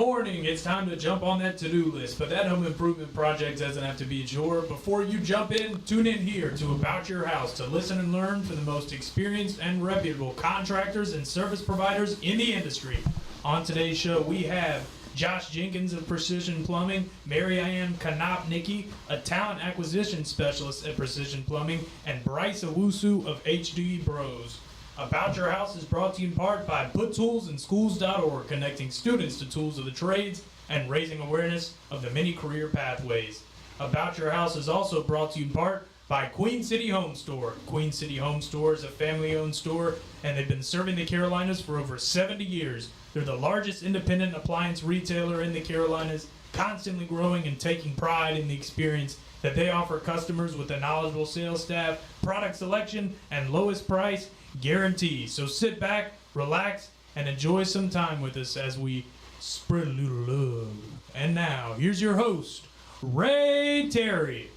morning. It's time to jump on that to-do list, but that home improvement project doesn't have to be a chore. Before you jump in, tune in here to About Your House to listen and learn from the most experienced and reputable contractors and service providers in the industry. On today's show, we have Josh Jenkins of Precision Plumbing, Mary Ann Konopnicki, a talent acquisition specialist at Precision Plumbing, and Bryce Awuzie of HD Bros. About Your House is brought to you in part by PutToolsInSchools.org, connecting students to tools of the trades and raising awareness of the many career pathways. About Your House is also brought to you in part by Queen City Home Store. Queen City Home Store is a family-owned store, and they've been serving the Carolinas for over 70 years. They're the largest independent appliance retailer in the Carolinas, constantly growing and taking pride in the experience that they offer customers with a knowledgeable sales staff, product selection, and lowest price guarantee. So sit back, relax, and enjoy some time with us as we spread a little love. And now, here's your host, Ray Terry.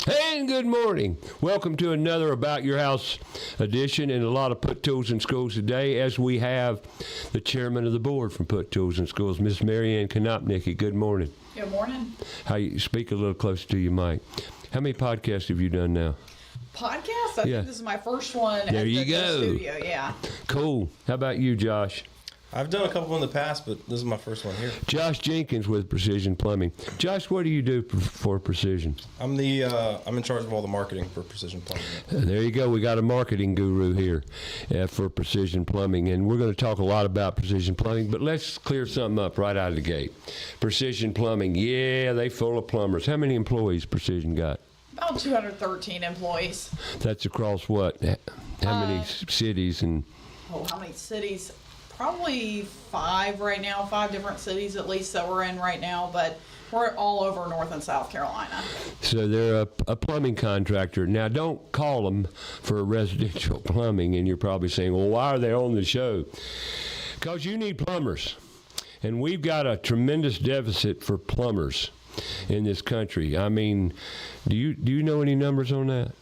Hey, and good morning. Welcome to another About Your House edition, and a lot of Put Tools in Schools today, as we have the chairman of the board from Put Tools in Schools, Miss Mary Ann Konopnicki. Good morning. Good morning. How you speak a little closer to your mic. How many podcasts have you done now? Podcast? I think this is my first one there at you the go. studio. Yeah. Cool. How about you, Josh? I've done a couple in the past, but this is my first one here. Josh Jenkins with Precision Plumbing. Josh, what do you do for Precision? I'm in charge of all the marketing for Precision Plumbing. There you go. We got a marketing guru here for Precision Plumbing, and we're going to talk a lot about Precision Plumbing, but let's clear something up right out of the gate. Precision Plumbing, yeah, they full of plumbers. How many employees Precision got? About 213 employees. That's across what? How many cities? And how many cities? Probably 5 right now, 5 different cities at least that we're in right now, but we're all over North and South Carolina. So they're a plumbing contractor. Now, don't call them for residential plumbing, and you're probably saying, well, why are they on the show? Because you need plumbers, and we've got a tremendous deficit for plumbers in this country. I mean, do you know any numbers on that?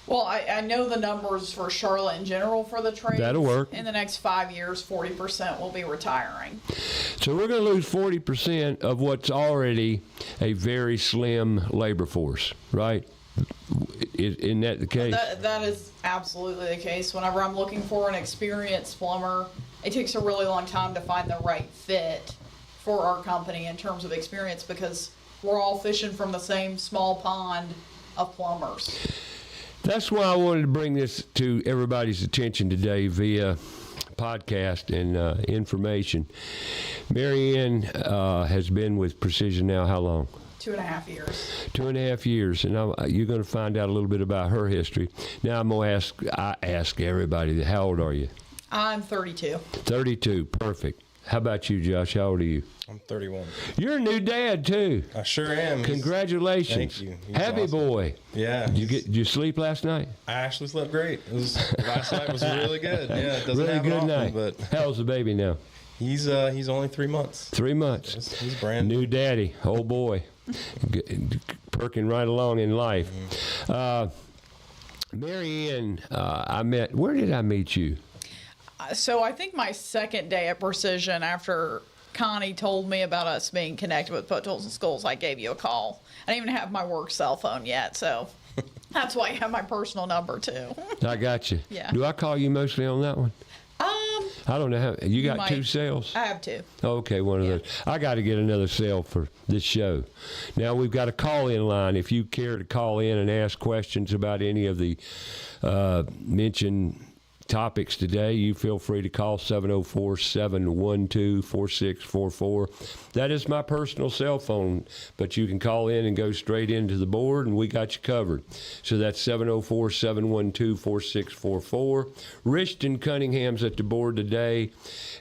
Well, I know the numbers for Charlotte in general for the trades. That'll work. In the next 5 years, 40% will be retiring. So we're going to lose 40% of what's already a very slim labor force, right? Isn't that the case? That is absolutely the case. Whenever I'm looking for an experienced plumber, it takes a really long time to find the right fit for our company in terms of experience, because we're all fishing from the same small pond of plumbers. That's why I wanted to bring this to everybody's attention today via podcast and information. Mary Ann has been with Precision now how long? 2.5 years. 2.5 years, and you're going to find out a little bit about her history. Now I'm going to ask everybody, how old are you? I'm 32. 32, perfect. How about you, Josh? How old are you? I'm 31. You're a new dad, too. I sure am. Congratulations. Thank you. Happy awesome. Boy. Yeah. Did you sleep last night? I actually slept great. Last night was really good. Yeah, it doesn't really happen good often, night. But how's the baby now? He's only 3 months. 3 months. He's brand new daddy. Oh boy, perking right along in life. Mary Ann, where did I meet you? So I think my second day at Precision, after Connie told me about us being connected with Put Tools in Schools, I gave you a call. I didn't even have my work cell phone yet, so that's why you have my personal number too. I got you. Yeah. Do I call you mostly on that one? I don't know how you got 2 cells. I have 2. Okay, one of those. I got to get another cell for this show. Now we've got a call-in line. If you care to call in and ask questions about any of the mentioned topics today, you feel free to call 704-712-4644. That is my personal cell phone, but you can call in and go straight into the board, and we got you covered. So that's 704-712-4644. Richton Cunningham's at the board today,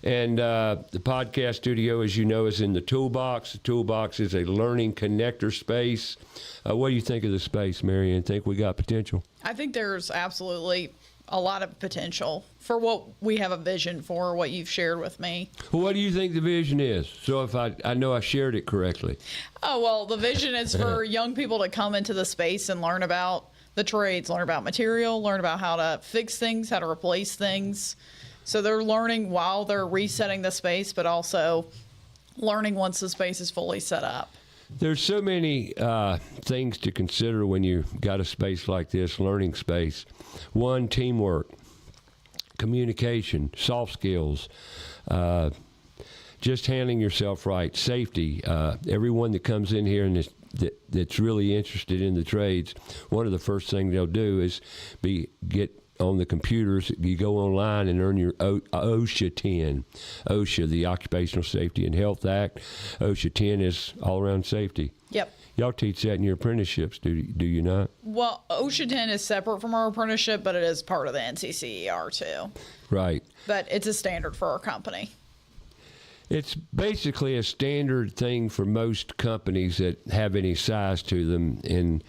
and the podcast studio, as you know, is in the Toolbox. The Toolbox is a learning connector space. What do you think of the space, Mary Ann? Think we got potential? I think there's absolutely a lot of potential for what we have a vision for, what you've shared with me. Well, what do you think the vision is? So if I know I shared it correctly. Oh, well, the vision is for young people to come into the space and learn about the trades, learn about material, learn about how to fix things, how to replace things. So they're learning while they're resetting the space, but also learning once the space is fully set up. There's so many things to consider when you got a space like this, learning space. One, teamwork, communication, soft skills, just handling yourself right, safety. Everyone that comes in here and that's really interested in the trades, one of the first things they'll do is get on the computers. You go online and earn your OSHA 10. OSHA, the Occupational Safety and Health Act. OSHA 10 is all around safety. Yep. Y'all teach that in your apprenticeships, do you not? Well, OSHA 10 is separate from our apprenticeship, but it is part of the NCCER too. Right. But it's a standard for our company. It's basically a standard thing for most companies that have any size to them and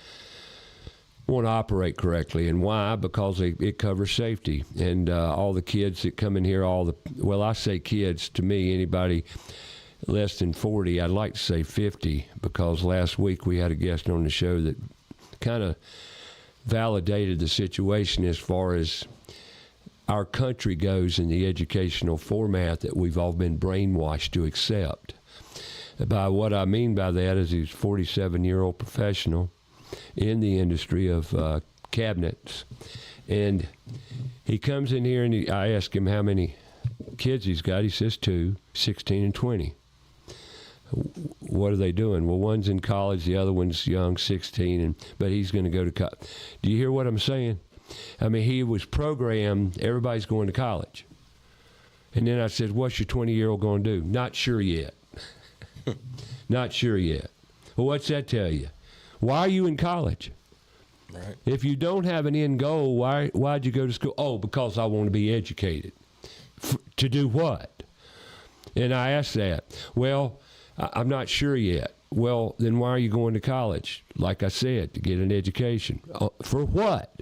want to operate correctly. And why? Because it covers safety. And all the kids that come in here, well, I say kids, to me, anybody less than 40, I'd like to say 50, because last week we had a guest on the show that kind of validated the situation as far as our country goes in the educational format that we've all been brainwashed to accept. By what I mean by that is he's a 47-year-old professional in the industry of cabinets. And he comes in here and I ask him how many kids he's got. He says 2, 16 and 20. What are they doing? Well, one's in college, the other one's young, 16, but he's going to go to college. Do you hear what I'm saying? I mean, he was programmed, everybody's going to college. And then I said, what's your 20-year-old going to do? Not sure yet. Not sure yet. Well, what's that tell you? Why are you in college? Right. If you don't have an end goal, why'd you go to school? Oh, because I want to be educated. To do what? And I asked that. Well, I'm not sure yet. Well, then why are you going to college? Like I said, to get an education. For what?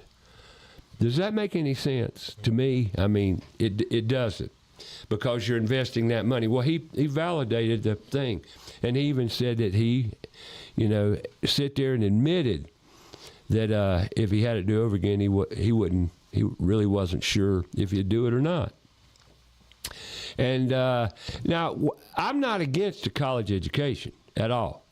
Does that make any sense to me? I mean, it doesn't, because you're investing that money. Well, he validated the thing, and he even said that he, sit there and admitted that if he had to do it over again, he really wasn't sure if he'd do it or not. And now, I'm not against a college education at all.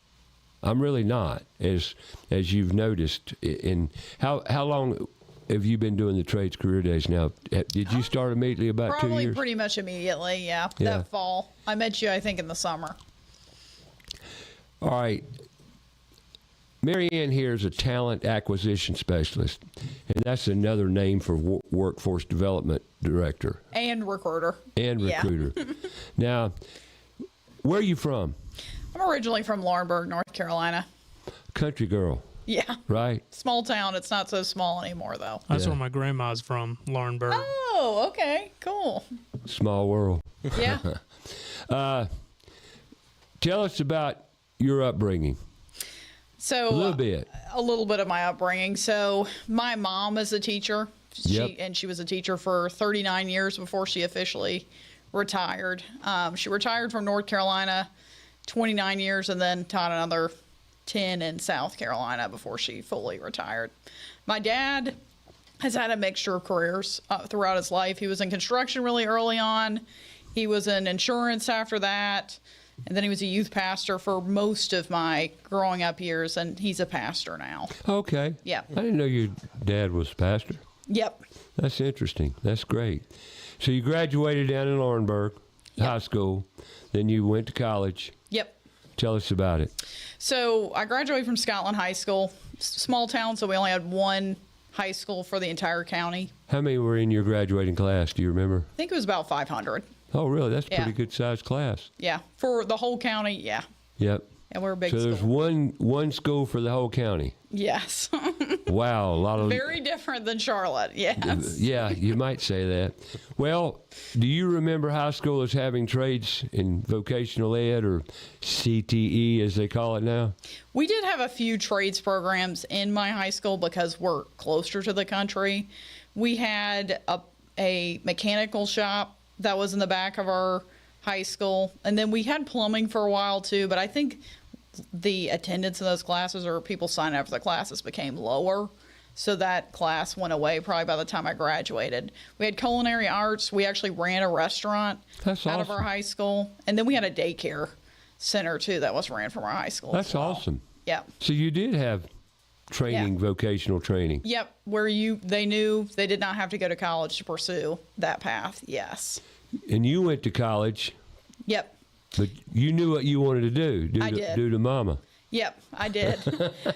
I'm really not, as you've noticed. In how long have you been doing the trades career days now? Did you start immediately about 2 years? Probably pretty much immediately, yeah. That fall. I met you, I think, in the summer. All right. Mary Ann here is a talent acquisition specialist, and that's another name for workforce development director. And recruiter. And recruiter. Now, where are you from? I'm originally from Laurinburg, North Carolina. Country girl. Yeah. Right? Small town. It's not so small anymore, though. That's where my grandma's from, Laurinburg. Oh, okay. Cool. Small world. Yeah. Tell us about your upbringing. So A little bit. A little bit of my upbringing. So my mom is a teacher. Yep. She was a teacher for 39 years before she officially retired. She retired from North Carolina 29 years and then taught another 10 in South Carolina before she fully retired. My dad has had a mixture of careers throughout his life. He was in construction really early on. He was in insurance after that. And then he was a youth pastor for most of my growing up years, and he's a pastor now. Okay. Yeah. I didn't know your dad was a pastor. Yep. That's interesting. That's great. So you graduated down in Laurinburg High School. Then you went to college. Yep. Tell us about it. So I graduated from Scotland High School, small town, so we only had one high school for the entire county. How many were in your graduating class? Do you remember? I think it was about 500. Oh, really? That's a Yeah. pretty good-sized class. Yeah. For the whole county, yeah. Yep. And we're a big So school. there's one school for the whole county. Yes. Wow, a lot of Very different than Charlotte, yes. Yeah, you might say that. Well, do you remember high school as having trades in vocational ed, or CTE as they call it now? We did have a few trades programs in my high school because we're closer to the country. We had a mechanical shop that was in the back of our high school. And then we had plumbing for a while too, but I think the attendance in those classes, or people signing up for the classes, became lower. So that class went away probably by the time I graduated. We had culinary arts. We actually ran a restaurant That's out of awesome. our high school. And then we had a daycare center too that was ran from our high school. That's as well. awesome. Yep. So you did have training, vocational training. Yep. Where they knew they did not have to go to college to pursue that path. Yes. And you went to college, Yep. but you knew what you wanted to do. I did. Do to mama. Yep, I did.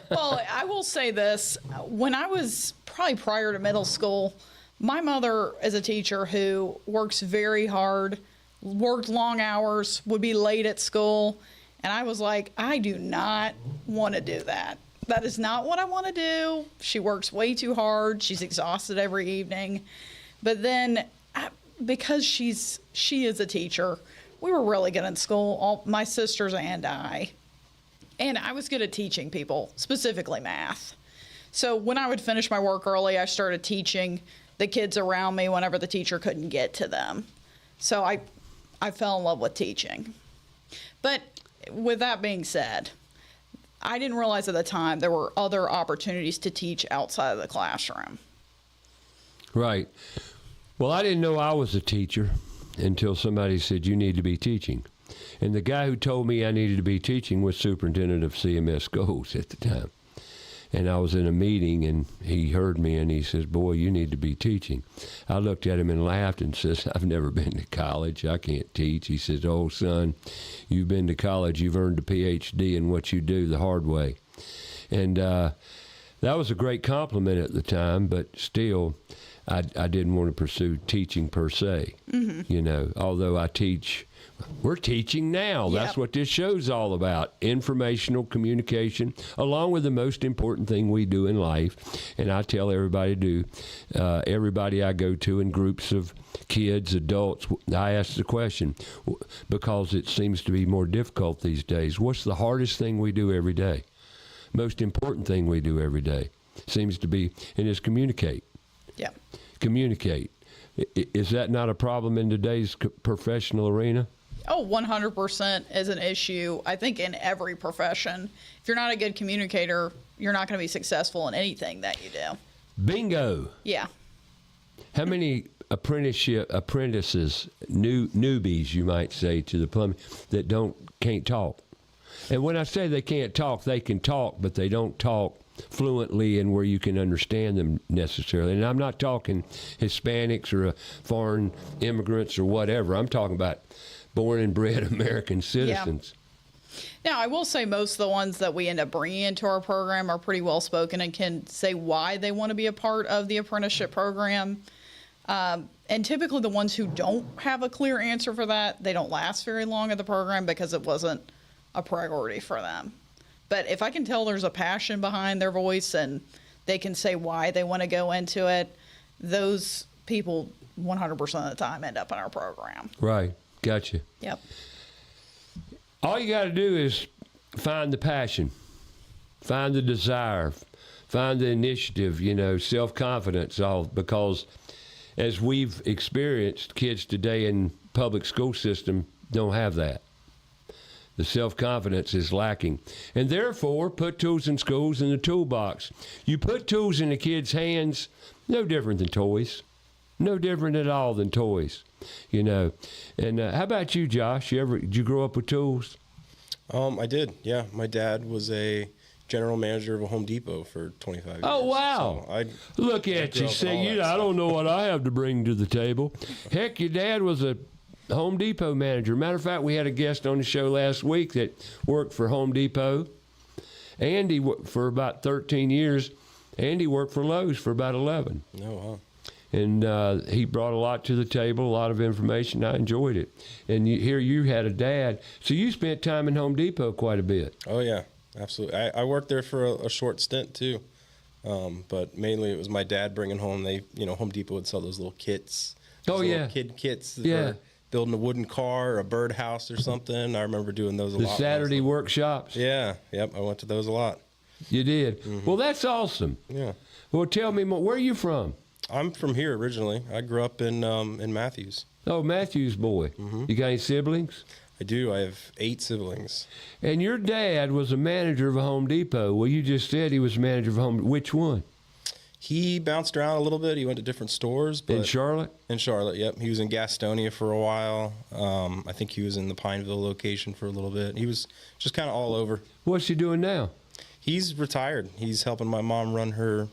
Well, I will say this. When I was probably prior to middle school, my mother is a teacher who works very hard, worked long hours, would be late at school. And I was like, I do not want to do that. That is not what I want to do. She works way too hard. She's exhausted every evening. But then because she is a teacher, we were really good in school, all my sisters and I. And I was good at teaching people, specifically math. So when I would finish my work early, I started teaching the kids around me whenever the teacher couldn't get to them. So I fell in love with teaching. But with that being said, I didn't realize at the time there were other opportunities to teach outside of the classroom. Right. Well, I didn't know I was a teacher until somebody said, you need to be teaching. And the guy who told me I needed to be teaching was superintendent of CMS schools at the time. And I was in a meeting, and he heard me, and he says, boy, you need to be teaching. I looked at him and laughed and says, I've never been to college. I can't teach. He says, oh, son, you've been to college. You've earned a PhD in what you do the hard way. And that was a great compliment at the time, but still, I didn't want to pursue teaching per se. You know, although I teach. We're teaching now. Yep. That's what this show's all about. Informational communication, along with the most important thing we do in life. And I tell everybody to do, everybody I go to in groups of kids, adults, I ask the question, because it seems to be more difficult these days. What's the hardest thing we do every day? Most important thing we do every day seems to be, and it's communicate. Yeah. Communicate. Is that not a problem in today's professional arena? Oh, 100% is an issue, I think, in every profession. If you're not a good communicator, you're not going to be successful in anything that you do. Bingo. Yeah. How many apprentices, newbies, you might say, to the plumbing that can't talk? And when I say they can't talk, they can talk, but they don't talk fluently and where you can understand them necessarily. And I'm not talking Hispanics or foreign immigrants or whatever. I'm talking about born and bred American citizens. Yeah. Now, I will say most of the ones that we end up bringing into our program are pretty well spoken and can say why they want to be a part of the apprenticeship program. And typically the ones who don't have a clear answer for that, they don't last very long at the program because it wasn't a priority for them. But if I can tell there's a passion behind their voice and they can say why they want to go into it, those people 100% of the time end up in our program. Right. Gotcha. Yep. All you got to do is find the passion, find the desire, find the initiative, self-confidence, all because as we've experienced, kids today in public school system don't have that. The self-confidence is lacking. And therefore, put tools in schools in the toolbox. You put tools in the kids' hands, no different than toys. No different at all than toys, And how about you, Josh? Did you grow up with tools? I did, yeah. My dad was a general manager of a Home Depot for 25 years. Oh, wow. So Look at you. See, I don't know what I have to bring to the table. Heck, your dad was a Home Depot manager. Matter of fact, we had a guest on the show last week that worked for Home Depot. Andy worked for about 13 years. Andy worked for Lowe's for about 11. Oh, wow. And he brought a lot to the table, a lot of information. I enjoyed it. And here you had a dad. So you spent time in Home Depot quite a bit. Oh, yeah, absolutely. I worked there for a short stint, too. But mainly it was my dad bringing home. Home Depot would sell those little kits. Little kid kits. Yeah. For building a wooden car or a birdhouse or something. I remember doing those a lot. The Saturday workshops. Yeah. Yep. I went to those a lot. You did? Mm-hmm. Well, that's awesome. Yeah. Well, tell me more. Where are you from? I'm from here originally. I grew up in Matthews. Oh, Matthews boy. Mm-hmm. You got any siblings? I do. I have 8 siblings. And your dad was a manager of a Home Depot. Well, you just said he was a manager of Home. Which one? He bounced around a little bit. He went to different stores. But In Charlotte? In Charlotte, yep. He was in Gastonia for a while. I think he was in the Pineville location for a little bit. He was just kind of all over. What's he doing now? He's retired. He's helping my mom run her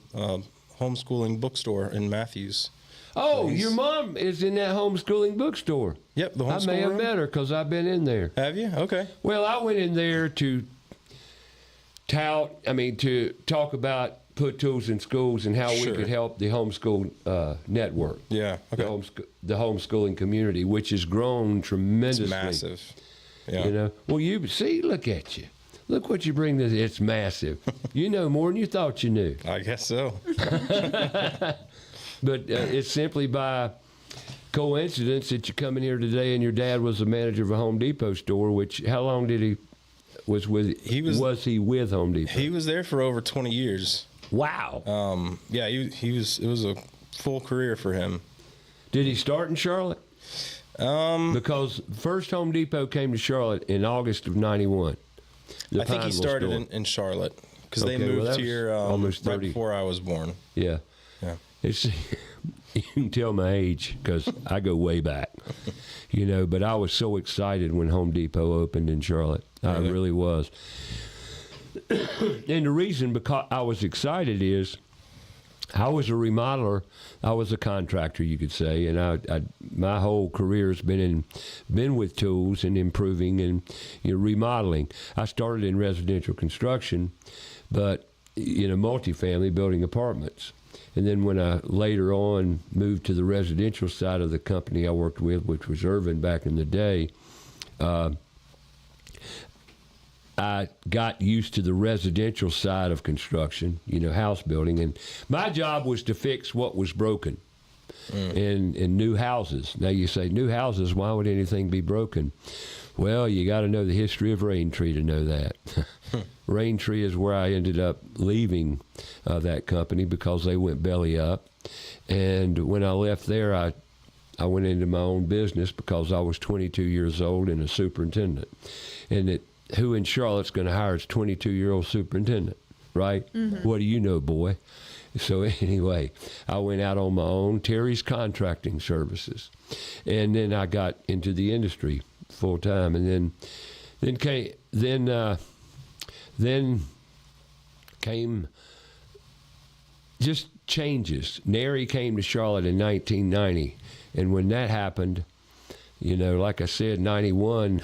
homeschooling bookstore in Matthews. Oh, So he's- your mom is in that homeschooling bookstore. Yep, the I homeschool may have room. met her because I've been in there. Have you? Okay. Well, I went in there to talk about put tools in schools and how Sure. we could help the homeschool network. Yeah. The, Okay. the homeschooling community, which has grown tremendously. It's massive. Yeah. You know, well, you see, look at you. Look what you bring this. It's massive. You know more than you thought you knew. I guess so. But it's simply by coincidence that you come in here today and your dad was the manager of a Home Depot store. Which how long did he was with? Was he with Home Depot? He was there for over 20 years. Wow. Yeah, he was. It was a full career for him. Did he start in Charlotte? Because first Home Depot came to Charlotte in August of '91. I think he started in Charlotte because they Okay, well, moved that was here almost right 30. before I was born. Yeah. Yeah. It's you can tell my age because I go way back, you know. But I was so excited when Home Depot opened in Charlotte. I Really? really was. And the reason because I was excited is I was a remodeler. I was a contractor, you could say, and I my whole career has been with tools and improving and remodeling. I started in residential construction, but multifamily building apartments. And then when I later on moved to the residential side of the company I worked with, which was Irvin back in the day, I got used to the residential side of construction, house building. And my job was to fix what was broken in new houses. Now you say, new houses, why would anything be broken? Well, you got to know the history of Raintree to know that. Raintree is where I ended up leaving that company because they went belly up. And when I left there, I went into my own business because I was 22 years old and a superintendent. And who in Charlotte's going to hire a 22-year-old superintendent, right? Mm-hmm. What do you know, boy? So anyway, I went out on my own, Terry's Contracting Services. And then I got into the industry full time. And then came just changes. Nary came to Charlotte in 1990. And when that happened, like I said, 91,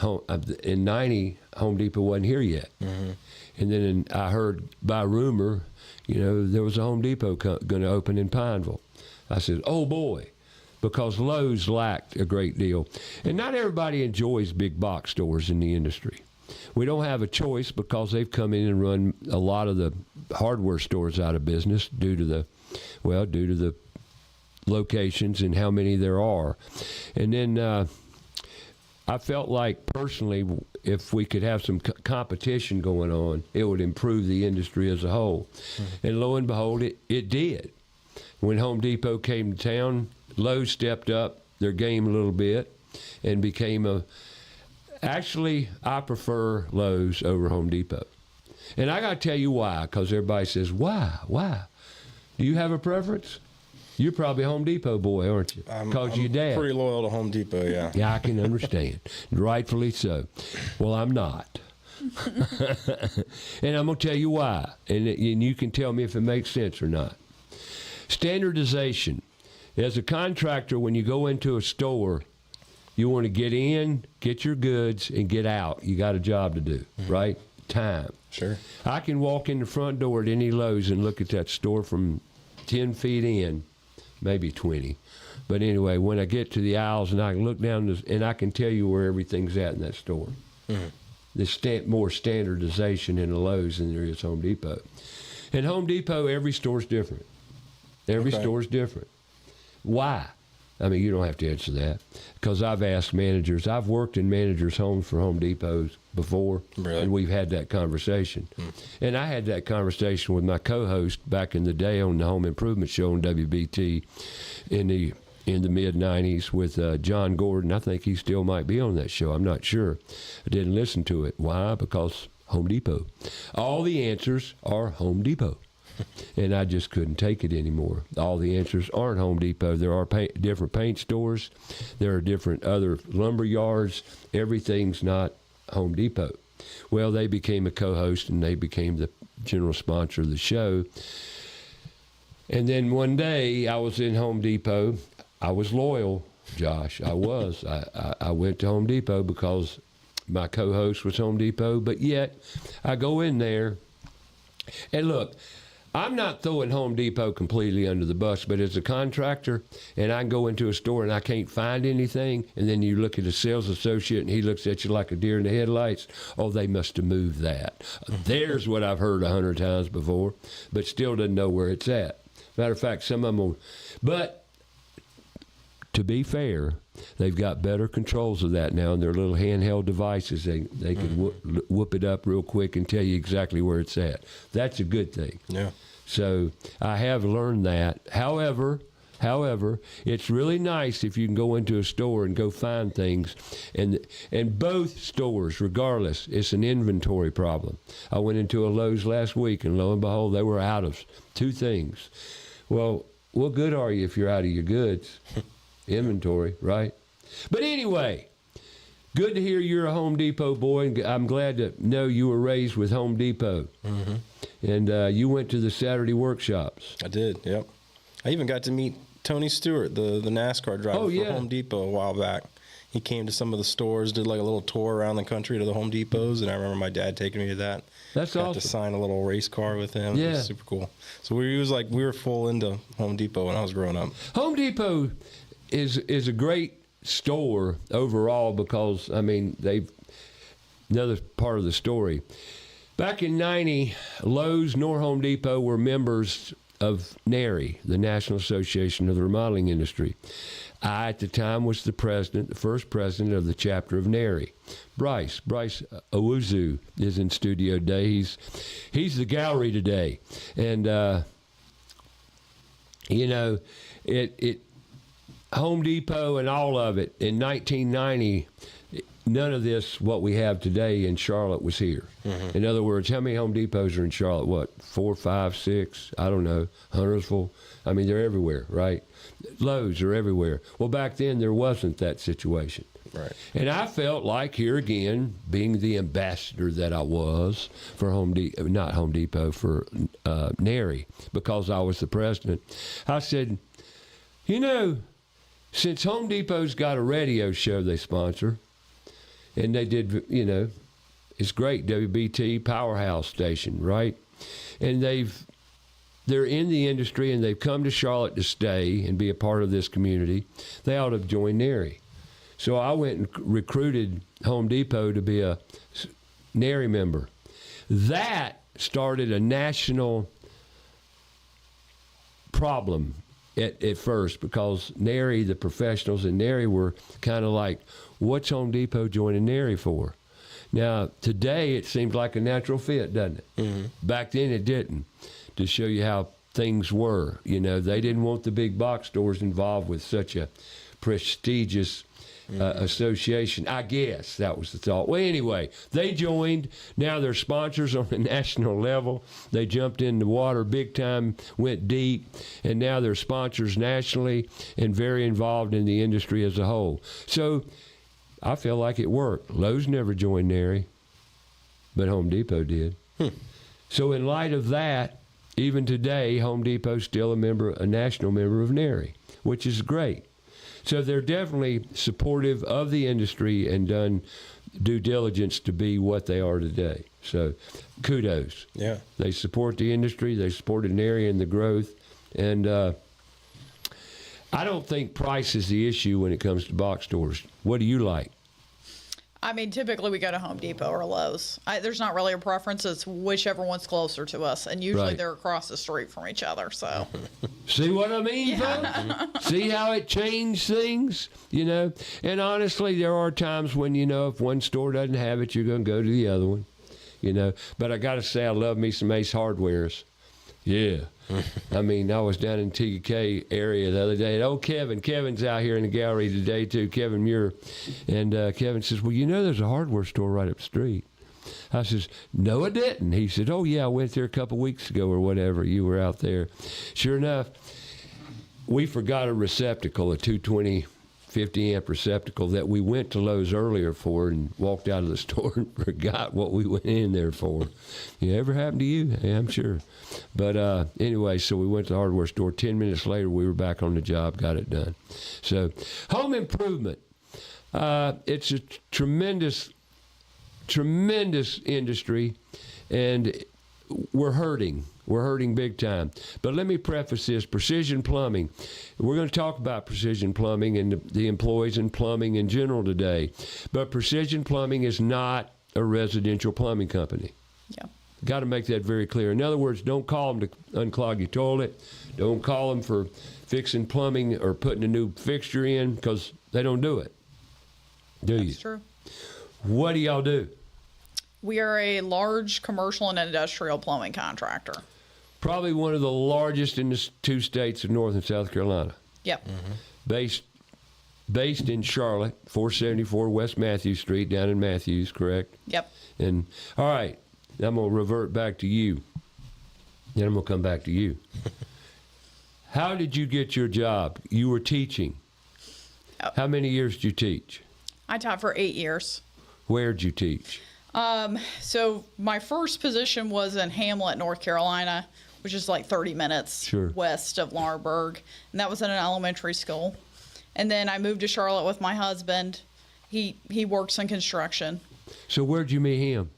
in 90, Home Depot wasn't here yet. Mm-hmm. And then I heard by rumor, there was a Home Depot going to open in Pineville. I said, oh boy, because Lowe's lacked a great deal. And not everybody enjoys big box stores in the industry. We don't have a choice because they've come in and run a lot of the hardware stores out of business due to the locations and how many there are. And then I felt like personally, if we could have some competition going on, it would improve the industry as a whole. Mm-hmm. And lo and behold, it did. When Home Depot came to town, Lowe's stepped up their game a little bit and became actually, I prefer Lowe's over Home Depot. And I got to tell you why, because everybody says, why? Do you have a preference? You're probably a Home Depot boy, aren't you? Because your dad. Pretty loyal to Home Depot, yeah. Yeah, I can understand. Rightfully so. Well, I'm not. And I'm going to tell you why. And you can tell me if it makes sense or not. Standardization. As a contractor, when you go into a store, you want to get in, get your goods, and get out. You got a job to do, right? Time. Sure. I can walk in the front door at any Lowe's and look at that store from 10 feet in, maybe 20. But anyway, when I get to the aisles and I can look down and I can tell you where everything's at in that store. Mm-hmm. There's more standardization in a Lowe's than there is Home Depot. And Home Depot, every store's different. Every store's different. Why? I mean, you don't have to answer that because I've asked managers. I've worked in managers' homes for Home Depots before, really? And we've had that conversation. And I had that conversation with my co-host back in the day on the Home Improvement Show on WBT in the mid-'90s with John Gordon. I think he still might be on that show. I'm not sure. I didn't listen to it. Why? Because Home Depot. All the answers are Home Depot. And I just couldn't take it anymore. All the answers aren't Home Depot. There are different paint stores. There are different other lumber yards. Everything's not Home Depot. Well, they became a co-host, and they became the general sponsor of the show. And then one day, I was in Home Depot. I was loyal, Josh. I was. I went to Home Depot because my co-host was Home Depot. But yet, I go in there, and look, I'm not throwing Home Depot completely under the bus, but as a contractor, and I go into a store and I can't find anything, and then you look at a sales associate and he looks at you like a deer in the headlights, oh, they must have moved that. There's what I've heard 100 times before, but still doesn't know where it's at. Matter of fact, some of them will, but to be fair, they've got better controls of that now in their little handheld devices. They can whoop it up real quick and tell you exactly where it's at. That's a good thing. Yeah. So I have learned that. However, it's really nice if you can go into a store and go find things. And both stores, regardless, it's an inventory problem. I went into a Lowe's last week, and lo and behold, they were out of 2 things. Well, what good are you if you're out of your goods? Inventory, right? But anyway, good to hear you're a Home Depot boy, and I'm glad to know you were raised with Home Depot. Mm-hmm. And you went to the Saturday workshops. I did, yep. I even got to meet Tony Stewart, the NASCAR driver for Home Depot a while back. He came to some of the stores, did like a little tour around the country to the Home Depots, and I remember my dad taking me to that. That's got awesome. to sign a little race car with him. Yeah. It was super cool. So we were full into Home Depot when I was growing up. Home Depot is a great store overall because, I mean, another part of the story. Back in 90, Lowe's nor Home Depot were members of NARI, the National Association of the Remodeling Industry. I, at the time, was the first president of the chapter of NARI. Bryce Awuzie is in studio today. He's the gallery today. And, Home Depot and all of it, in 1990, none of this, what we have today in Charlotte, was here. Mm-hmm. In other words, how many Home Depots are in Charlotte? What, 4, 5, 6? I don't know. Huntersville? I mean, they're everywhere, right? Lowe's are everywhere. Well, back then, there wasn't that situation. Right. And I felt like, here again, being the ambassador that I was for not Home Depot, for NARI, because I was the president, I said, since Home Depot's got a radio show they sponsor, and they did, it's great, WBT Powerhouse station, right? And they're in the industry, and they've come to Charlotte to stay and be a part of this community. They ought to have joined NARI. So I went and recruited Home Depot to be a NARI member. That started a national problem at first, because NARI, the professionals in NARI, were kind of like, what's Home Depot joining NARI for? Now, today it seems like a natural fit, doesn't it? Mm-hmm. Back then it didn't, to show you how things were. They didn't want the big box stores involved with such a prestigious association. I guess that was the thought. Well, anyway, they joined. Now they're sponsors on the national level. They jumped in the water big time, went deep, and now they're sponsors nationally and very involved in the industry as a whole. So I feel like it worked. Lowe's never joined NARI, but Home Depot did. So in light of that, even today, Home Depot's still a national member of NARI, which is great. So they're definitely supportive of the industry and done due diligence to be what they are today. So kudos. Yeah. They support the industry. They supported NARI and the growth. And I don't think price is the issue when it comes to box stores. What do you like? I mean, typically we go to Home Depot or Lowe's. There's not really a preference. It's whichever one's closer to us. And usually Right. They're across the street from each other. So See what I mean, folks? See how it changed things, And honestly, there are times when, if one store doesn't have it, you're going to go to the other one, But I got to say, I love me some Ace Hardwares. Yeah. I mean, I was down in TK area the other day. And Kevin's out here in the gallery today too, Kevin Muir. And Kevin says, well, there's a hardware store right up the street. I says, no, I didn't. He said, oh, yeah, I went there a couple weeks ago or whatever. You were out there. Sure enough, we forgot a receptacle, a 220 50 amp receptacle that we went to Lowe's earlier for and walked out of the store and forgot what we went in there for. You ever happened to you? Yeah, I'm sure. But anyway, so we went to the hardware store. 10 minutes later, we were back on the job, got it done. So home improvement, it's a tremendous industry, and we're hurting. We're hurting big time. But let me preface this. Precision plumbing. We're going to talk about precision plumbing and the employees in plumbing in general today. But precision plumbing is not a residential plumbing company. Yeah. Got to make that very clear. In other words, don't call them to unclog your toilet. Don't call them for fixing plumbing or putting a new fixture in, because they don't do it. Do you? That's true. What do y'all do? We are a large commercial and industrial plumbing contractor. Probably one of the largest in the 2 states of North and South Carolina. Yep. Based in Charlotte, 474 West Matthews Street, down in Matthews, correct? Yep. And all right, I'm going to revert back to you. Then I'm going to come back to you. How did you get your job? You were teaching. How many years did you teach? I taught for 8 years. Where did you teach? So my first position was in Hamlet, North Carolina, which is like 30 minutes west of Lawrenceburg. And that was in an elementary school. And then I moved to Charlotte with my husband. He works in construction. So where'd you meet him?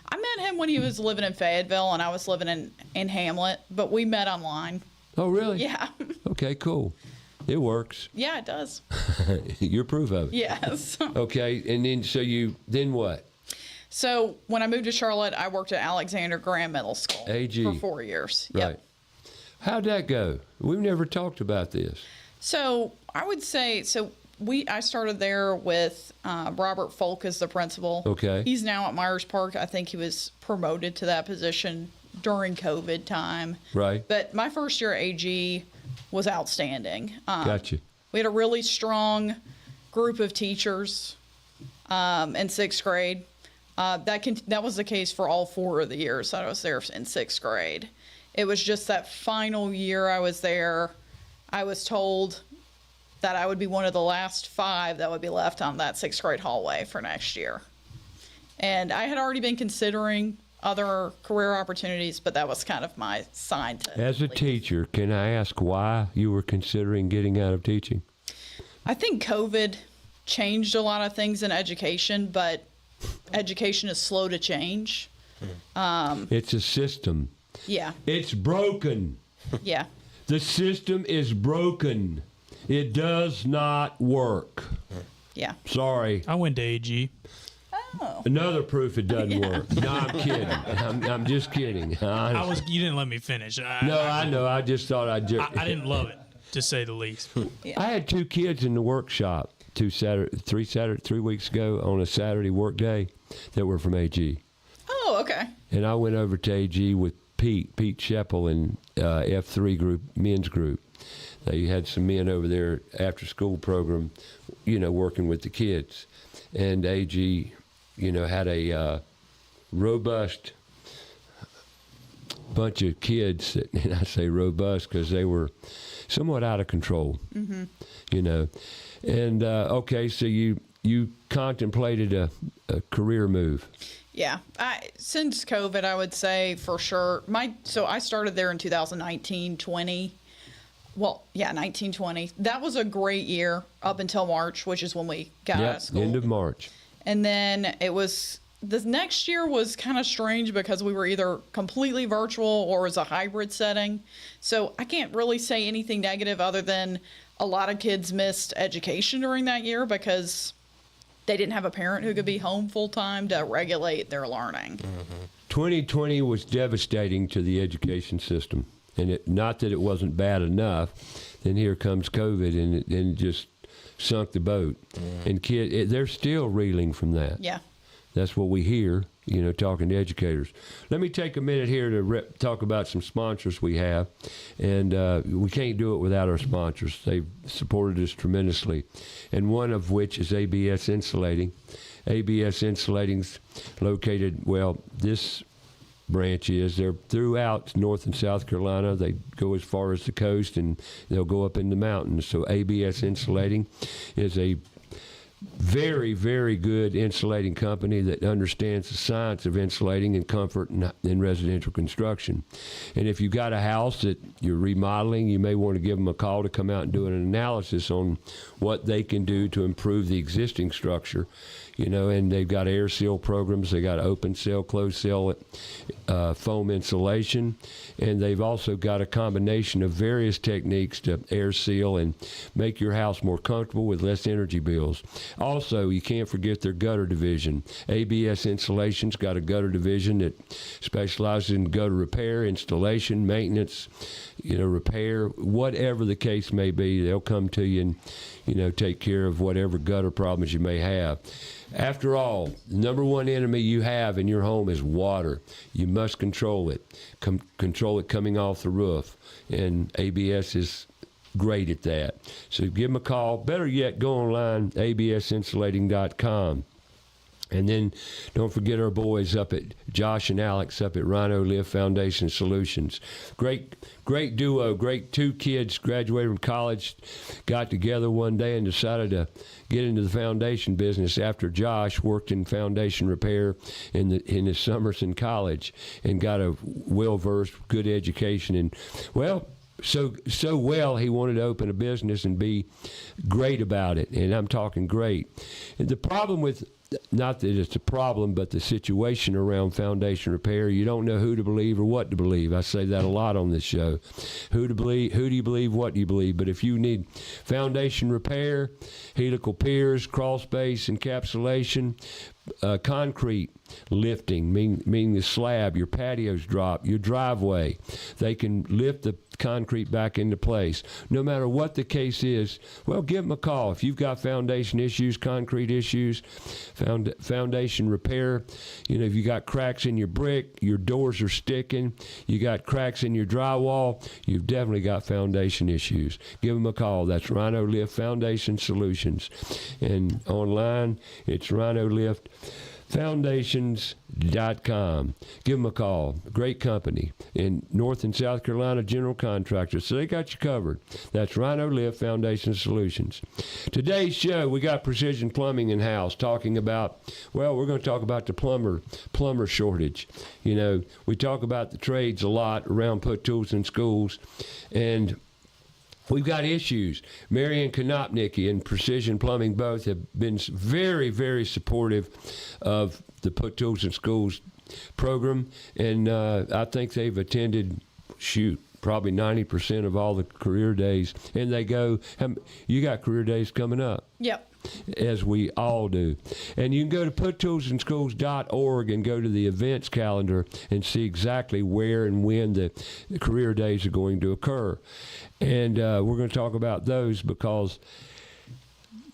I met him when he was living in Fayetteville and I was living in Hamlet, but we met online. Oh, really? Yeah. Okay, cool. It works. Yeah, it does. You're proof of it. Yes. Okay, and then what? So when I moved to Charlotte, I worked at Alexander Graham Middle School AG. for 4 years. Right. Yep. How'd that go? We've never talked about this. So I would say, I started there with Robert Folk as the principal. Okay. He's now at Myers Park. I think he was promoted to that position during COVID time. Right. But my first year at AG was outstanding. Gotcha. We had a really strong group of teachers in 6th grade. That was the case for all 4 of the years that I was there in 6th grade. It was just that final year I was there, I was told that I would be one of the last 5 that would be left on that 6th grade hallway for next year. And I had already been considering other career opportunities, but that was kind of my sign to As a leave. teacher, can I ask why you were considering getting out of teaching? I think COVID changed a lot of things in education, but education is slow to change. It's a system. Yeah. It's broken. Yeah. The system is broken. It does not work. Yeah. Sorry. I went to AG. Oh. Another proof it doesn't work. No, I'm kidding. I'm just kidding. You didn't let me finish. No, I know. I just thought I'd just. I didn't love it, to say the least. Yeah. I had 2 kids in the workshop 3 weeks ago on a Saturday work day that were from AG. Oh, okay. And I went over to AG with Pete Sheppel and F3 group, men's group. They had some men over there after school program, working with the kids. And AG, had a robust bunch of kids, and I say robust because they were somewhat out of control, And, okay, so you contemplated a career move. Yeah. Since COVID, I would say for sure. So I started there in 2019-20. Well, yeah, 1920. That was a great year up until March, which is when we got out of school. End of March. And then the next year was kind of strange because we were either completely virtual or it was a hybrid setting. So I can't really say anything negative other than a lot of kids missed education during that year because they didn't have a parent who could be home full time to regulate their learning. 2020 was devastating to the education system. And not that it wasn't bad enough, then here comes COVID and it just sunk the boat. And they're still reeling from that. Yeah. That's what we hear, talking to educators. Let me take a minute here to talk about some sponsors we have. And we can't do it without our sponsors. They've supported us tremendously. And one of which is ABS Insulating. ABS Insulating's located, well, this branch is. They're throughout North and South Carolina. They go as far as the coast, and they'll go up in the mountains. So ABS Insulating is a very, very good insulating company that understands the science of insulating and comfort in residential construction. And if you've got a house that you're remodeling, you may want to give them a call to come out and do an analysis on what they can do to improve the existing structure. You know, and they've got air seal programs. They got open cell, closed cell foam insulation, and they've also got a combination of various techniques to air seal and make your house more comfortable with less energy bills. Also, you can't forget their gutter division. ABS Insulation's got a gutter division that specializes in gutter repair, installation, maintenance, you know, repair, whatever the case may be. They'll come to you and, you know, take care of whatever gutter problems you may have. After all, the number one enemy you have in your home is water. You must control it. Control it coming off the roof. And ABS is great at that. So give them a call. Better yet, go online, absinsulating.com. And then don't forget our boys up at Josh and Alex up at Rhino Lift Foundation Solutions. Great duo, great two kids graduated from college, got together one day and decided to get into the foundation business after Josh worked in foundation repair in his summers in college and got a well-versed, good education. And, well, so well he wanted to open a business and be great about it, and I'm talking great. And the problem with, not that it's a problem, but the situation around foundation repair, you don't know who to believe or what to believe. I say that a lot on this show. Who do you believe, what do you believe? But if you need foundation repair, helical piers, crawl space, encapsulation, concrete lifting, meaning the slab, your patios drop, your driveway, they can lift the concrete back into place. No matter what the case is, well, give them a call. If you've got foundation issues, concrete issues, foundation repair, you know, if you got cracks in your brick, your doors are sticking, you got cracks in your drywall, you've definitely got foundation issues. Give them a call. That's Rhino Lift Foundation Solutions. And online, it's Rhino Lift Foundations.com. Give them a call. Great company in North and South Carolina, general contractors. So they got you covered. That's Rhino Lift Foundation Solutions. Today's show, we got Precision Plumbing in-house talking about, well, we're going to talk about the plumber shortage. You know, we talk about the trades a lot around Put Tools in Schools, and we've got issues. Mary Ann Konopnicki and Precision Plumbing both have been very, very supportive of the Put Tools in Schools program, and I think they've attended, probably 90% of all the career days. And they go, you got career days coming up. Yep. As we all do. And you can go to puttoolsinschools.org and go to the events calendar and see exactly where and when the career days are going to occur. And we're going to talk about those because,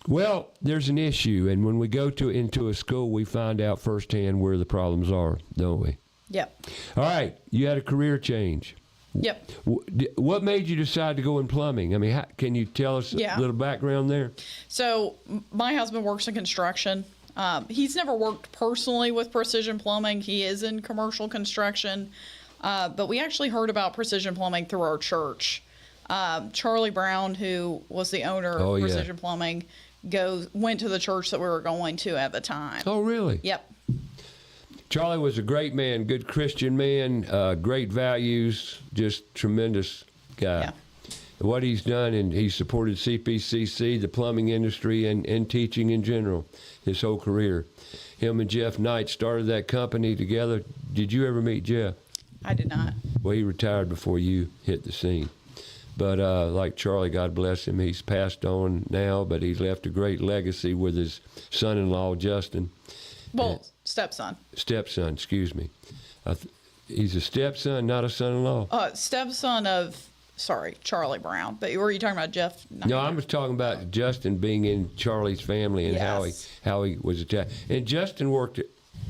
well, there's an issue. And when we go into a school, we find out firsthand where the problems are, don't we? Yep. All right. You had a career change. Yep. What made you decide to go in plumbing? I mean, can you tell us a little background there? So my husband works in construction. He's never worked personally with Precision Plumbing. He is in commercial construction. But we actually heard about Precision Plumbing through our church. Charlie Brown, who was the owner of Precision Plumbing, went to the church that we were going to at the time. Oh, really? Yep. Charlie was a great man, good Christian man, great values, just tremendous guy. Yeah. What he's done, and he supported CPCC, the plumbing industry, and teaching in general his whole career. Him and Jeff Knight started that company together. Did you ever meet Jeff? I did not. Well, he retired before you hit the scene. But like Charlie, God bless him, he's passed on now, but he's left a great legacy with his son-in-law, Justin. Well, stepson. Stepson, excuse me. He's a stepson, not a son-in-law. Stepson of, Charlie Brown. But were you talking about Jeff? No, I was talking about Justin being in Charlie's family and how he was attached. And Justin worked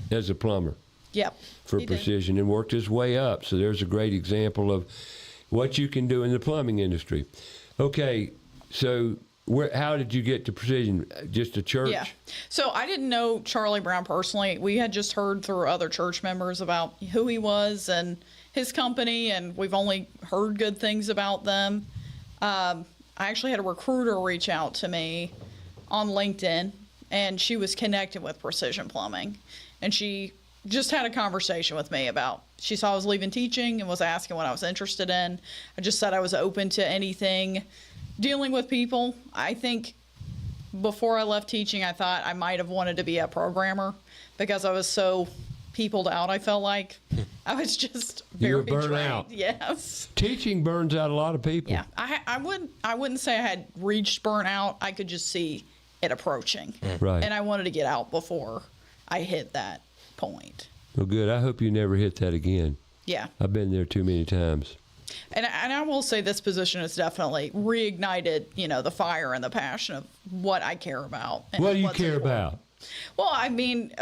as a plumber. Yep. For Precision and worked his way up. So there's a great example of what you can do in the plumbing industry. Okay, so how did you get to Precision? Just a church? Yeah. So I didn't know Charlie Brown personally. We had just heard through other church members about who he was and his company, and we've only heard good things about them. I actually had a recruiter reach out to me on LinkedIn, and she was connected with Precision Plumbing. And she just had a conversation with me about, she saw I was leaving teaching and was asking what I was interested in. I just said I was open to anything dealing with people. I think before I left teaching, I thought I might have wanted to be a programmer because I was so peopled out. I felt like I was just You were very burnt drained. out. Yes. Teaching burns out a lot of people. Yeah. I wouldn't say I had reached burnout. I could just see it approaching. Right. And I wanted to get out before I hit that point. Well, good. I hope you never hit that again. Yeah. I've been there too many times. And I will say this position has definitely reignited, the fire and the passion of what I care about. And What do you what's care important. about? Well, I mean,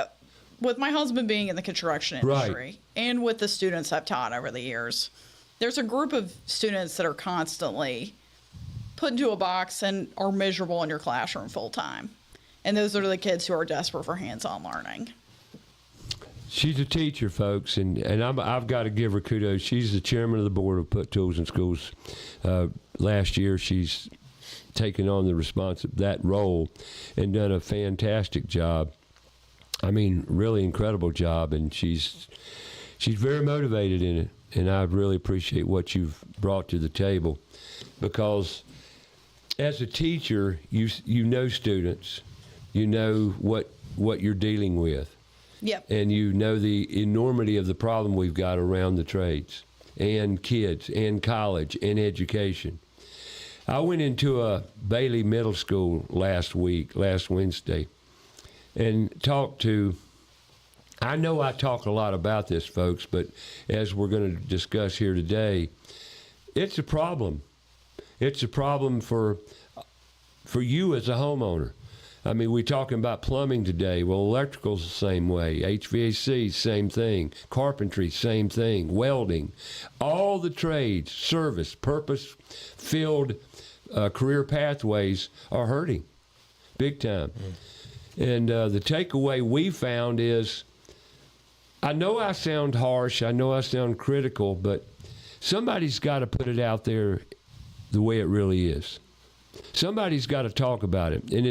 with my husband being in the construction industry Right. and with the students I've taught over the years, there's a group of students that are constantly put into a box and are miserable in your classroom full time. And those are the kids who are desperate for hands-on learning. She's a teacher, folks, and I've got to give her kudos. She's the chairman of the board of Put Tools in Schools. Last year, she's taken on that role and done a fantastic job. I mean, really incredible job, and she's very motivated in it. And I really appreciate what you've brought to the table, because as a teacher, you know students, you know what you're dealing with. Yep. And you know the enormity of the problem we've got around the trades and kids and college and education. I went into a Bailey Middle School last Wednesday, and talked to, I know I talk a lot about this, folks, but as we're going to discuss here today, it's a problem. It's a problem for you as a homeowner. I mean, we're talking about plumbing today. Well, electrical's the same way. HVAC, same thing. Carpentry, same thing. Welding. All the trades, service, purpose-filled career pathways are hurting big time. And the takeaway we found is, I know I sound harsh, I know I sound critical, but somebody's got to put it out there the way it really is. Somebody's got to talk about it. And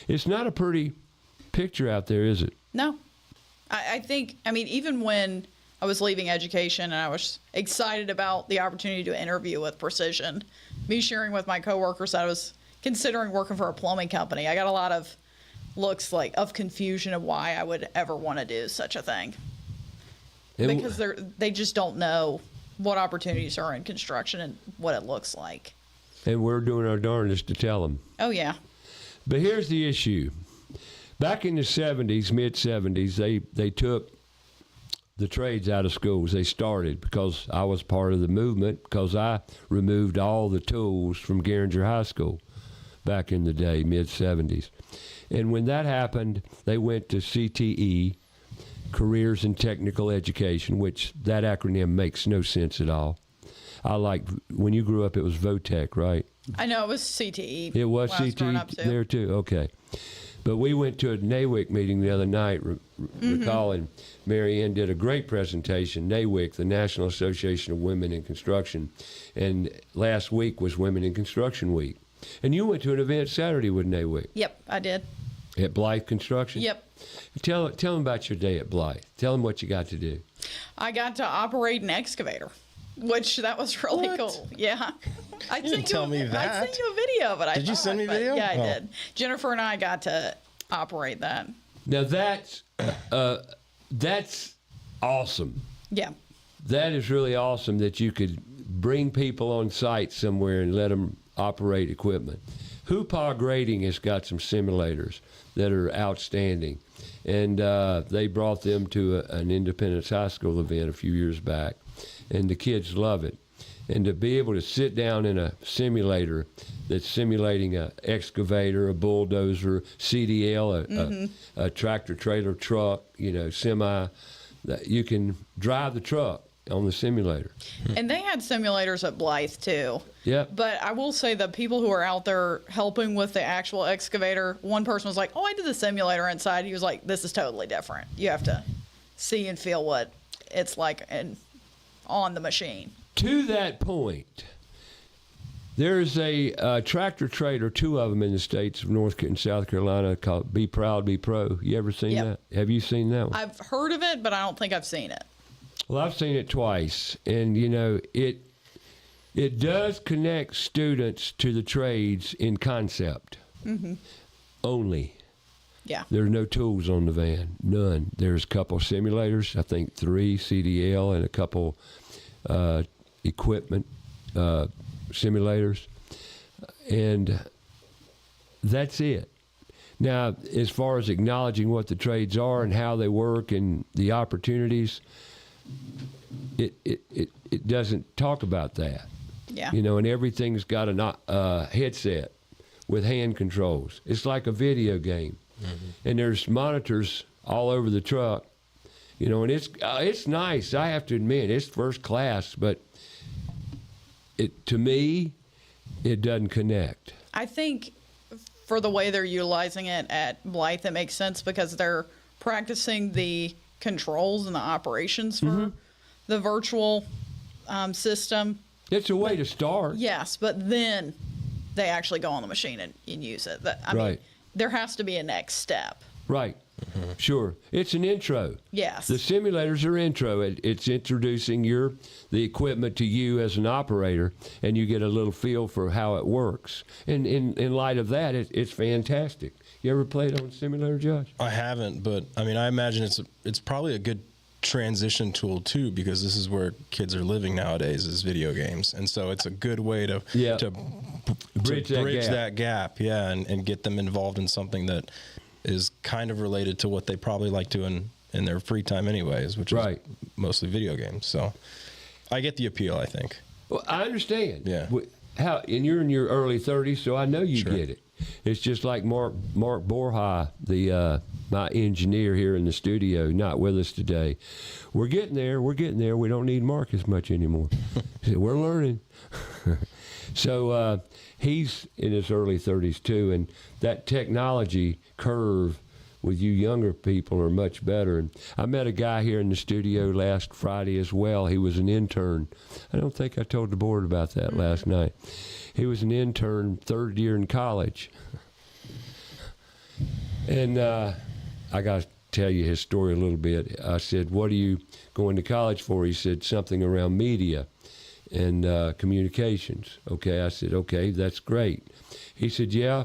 it's not a pretty picture out there, is it? No. I think, even when I was leaving education and I was excited about the opportunity to interview with Precision, me sharing with my coworkers that I was considering working for a plumbing company, I got a lot of looks of confusion of why I would ever want to do such a thing. Because they just don't know what opportunities are in construction and what it looks like. And we're doing our darndest to tell them. Oh, yeah. But here's the issue. Back in the 70s, mid-70s, they took the trades out of schools. They started, because I was part of the movement, because I removed all the tools from Garinger High School back in the day, mid-70s. And when that happened, they went to CTE, Careers in Technical Education, which that acronym makes no sense at all. When you grew up, it was VOTEC, right? I know, it was CTE. It was when I growing up, CTE too. there too? Okay. But we went to a NAWIC meeting the other night, recalling Mary Ann did a great presentation, NAWIC, the National Association of Women in Construction, and last week was Women in Construction Week. And you went to an event Saturday with NAWIC. Yep, I did. At Blythe Construction? Yep. Tell them about your day at Blythe. Tell them what you got to do. I got to operate an excavator, which that was really What? cool. Yeah. I didn't tell me I that. sent you a video, but Did you send me video? Yeah, I Oh. did. Jennifer and I got to operate that. Now that's awesome. Yeah. That is really awesome that you could bring people on site somewhere and let them operate equipment. Hoopah Grading has got some simulators that are outstanding. And they brought them to an Independence High School event a few years back. And the kids love it. And to be able to sit down in a simulator that's simulating an excavator, a bulldozer, CDL, a tractor trailer truck, semi, that you can drive the truck on the simulator. And they had simulators at Blythe too. Yep. But I will say the people who are out there helping with the actual excavator, one person was like, "Oh, I did the simulator inside." He was like, "This is totally different. You have to see and feel what it's like on the machine." To that point, there's a tractor trailer, 2 of them in the states of North and South Carolina, called Be Proud, Be Pro. You ever seen Yep. that? Have you seen that one? I've heard of it, but I don't think I've seen it. Well, I've seen it twice, and it does connect students to the trades in concept only. Yeah. There's no tools on the van, none. There's a couple simulators, I think 3 CDL and a couple equipment simulators, and that's it. Now, as far as acknowledging what the trades are and how they work and the opportunities, it doesn't talk about that. Yeah. And everything's got a headset with hand controls. It's like a video game, and there's monitors all over the truck. And it's nice. I have to admit, it's first class, but to me, it doesn't connect. I think for the way they're utilizing it at Blythe, it makes sense because they're practicing the controls and the operations for the virtual system. It's a way to start. Yes, but then they actually go on the machine and use it. I mean, there has to be a next step. Right. Sure. It's an intro. Yes. The simulators are intro. It's introducing the equipment to you as an operator, and you get a little feel for how it works. And in light of that, it's fantastic. You ever played on simulator, Josh? I haven't, but I mean, I imagine it's probably a good transition tool too, because this is where kids are living nowadays, is video games, and so it's a good way to bridge that gap, and get them involved in something that is kind of related to what they probably like doing in their free time anyways, which is mostly video games. So I get the appeal, I think. Well, I understand. Yeah. And you're in your early 30s, so I know you get it. It's just like Mark Borja, my engineer here in the studio, not with us today. We're getting there. We don't need Mark as much anymore. We're learning. So he's in his early 30s too, and that technology curve with you younger people are much better. And I met a guy here in the studio last Friday as well. He was an intern. I don't think I told the board about that last night. He was an intern, 3rd year in college. And I got to tell you his story a little bit. I said, "What are you going to college for?" He said, "Something around media and communications." Okay, I said, "Okay, that's great." He said, "Yeah."